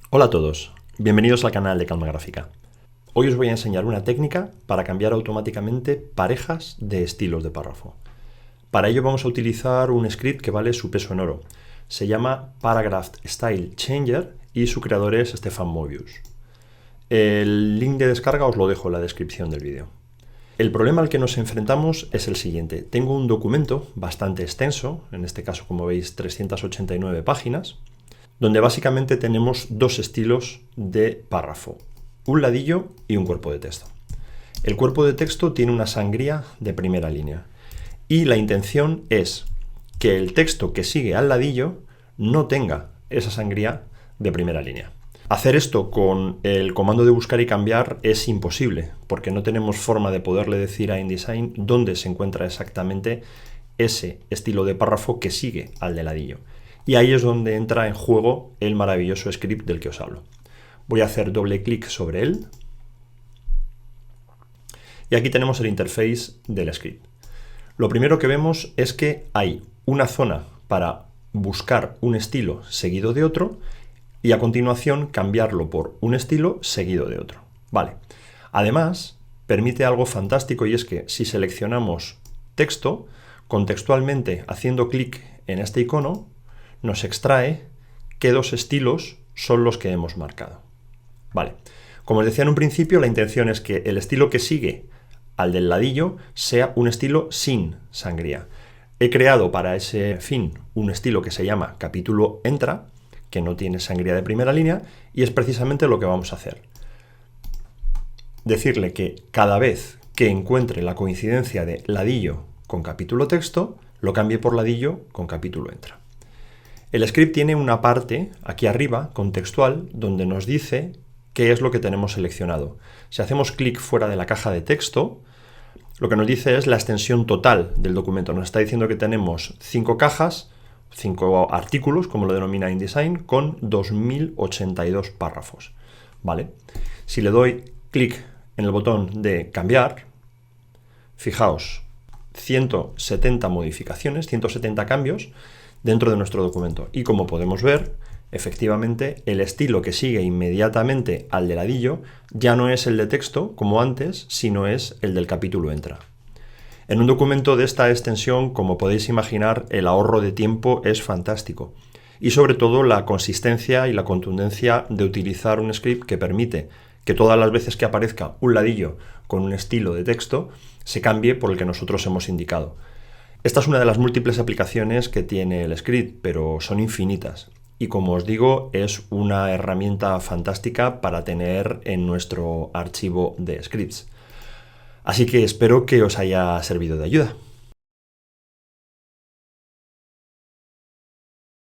Hola a todos, bienvenidos al canal de Calma Gráfica. Hoy os voy a enseñar una técnica para cambiar automáticamente parejas de estilos de párrafo. Para ello vamos a utilizar un script que vale su peso en oro. Se llama Paragraph Style Changer y su creador es Stefan Mobius. El link de descarga os lo dejo en la descripción del vídeo. El problema al que nos enfrentamos es el siguiente. Tengo un documento bastante extenso, en este caso como veis 389 páginas, donde básicamente tenemos dos estilos de párrafo, un ladillo y un cuerpo de texto. El cuerpo de texto tiene una sangría de primera línea y la intención es que el texto que sigue al ladillo no tenga esa sangría de primera línea. Hacer esto con el comando de buscar y cambiar es imposible porque no tenemos forma de poderle decir a InDesign dónde se encuentra exactamente ese estilo de párrafo que sigue al de ladillo. Y ahí es donde entra en juego el maravilloso script del que os hablo. Voy a hacer doble clic sobre él. Y aquí tenemos el interface del script. Lo primero que vemos es que hay una zona para buscar un estilo seguido de otro y a continuación cambiarlo por un estilo seguido de otro. Vale. Además, permite algo fantástico y es que si seleccionamos texto, contextualmente haciendo clic en este icono, nos extrae qué dos estilos son los que hemos marcado. Vale. Como os decía en un principio, la intención es que el estilo que sigue al del ladillo sea un estilo sin sangría. He creado para ese fin un estilo que se llama capítulo entra, que no tiene sangría de primera línea, y es precisamente lo que vamos a hacer. Decirle que cada vez que encuentre la coincidencia de ladillo con capítulo texto, lo cambie por ladillo con capítulo entra. El script tiene una parte aquí arriba, contextual, donde nos dice qué es lo que tenemos seleccionado. Si hacemos clic fuera de la caja de texto, lo que nos dice es la extensión total del documento. Nos está diciendo que tenemos 5 cajas, 5 artículos, como lo denomina InDesign, con 2082 párrafos. ¿Vale? Si le doy clic en el botón de cambiar, fijaos, 170 modificaciones, 170 cambios dentro de nuestro documento. Y como podemos ver, efectivamente, el estilo que sigue inmediatamente al de ladillo ya no es el de texto, como antes, sino es el del capítulo entra. En un documento de esta extensión, como podéis imaginar, el ahorro de tiempo es fantástico. Y sobre todo la consistencia y la contundencia de utilizar un script que permite que todas las veces que aparezca un ladillo con un estilo de texto, se cambie por el que nosotros hemos indicado. Esta es una de las múltiples aplicaciones que tiene el script, pero son infinitas. Y como os digo, es una herramienta fantástica para tener en nuestro archivo de scripts. Así que espero que os haya servido de ayuda.